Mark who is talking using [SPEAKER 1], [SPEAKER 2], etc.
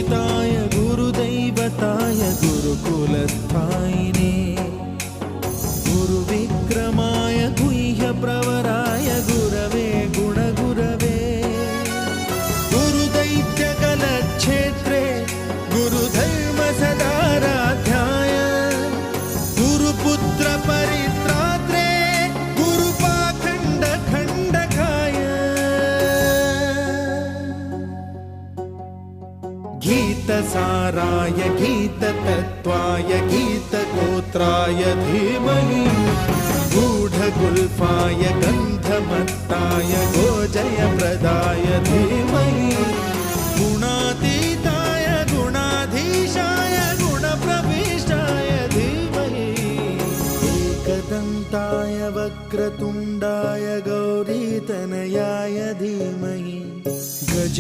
[SPEAKER 1] गुरुपूजिताय गुरुदैवताय गुरुकुलस्थायिने गुरुविक्रमाय गुह्यप्रवराय गुरवे गुणगुरवे गुरुदैत्यकलक्षेत्रे गुरुधर्मसदाराध्याय गुरुपुत्रपरित्रात्रे गुरुपाखण्डखण्डकाय गीतसाराय गीततत्त्वाय गीतगोत्राय धीमहि गूढगुल्फाय गन्धमत्ताय गोजयप्रदाय धीमहि